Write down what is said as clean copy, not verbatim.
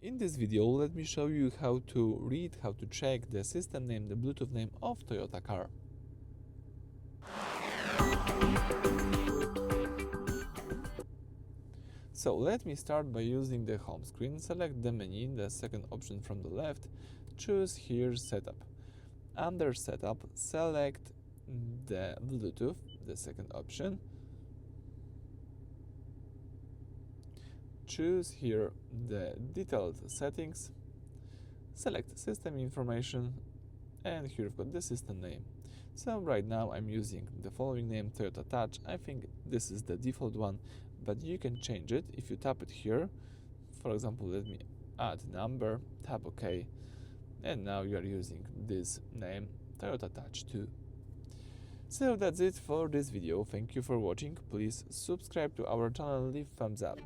In this video, let me show you how to check the system name, the Bluetooth name of Toyota car. So let me start by using the home screen. Select the menu, the second option from the left, choose here Setup. Under Setup, select the Bluetooth, the second option. Choose here the detailed settings, select system information, and here we've got the system name. So right now I'm using the following name, Toyota Touch. I think this is the default one, but you can change it if you tap it here. For example, let me add number, tap OK, and now you are using this name, Toyota Touch 2. So that's it for this video. Thank you for watching. Please subscribe to our channel and leave thumbs up.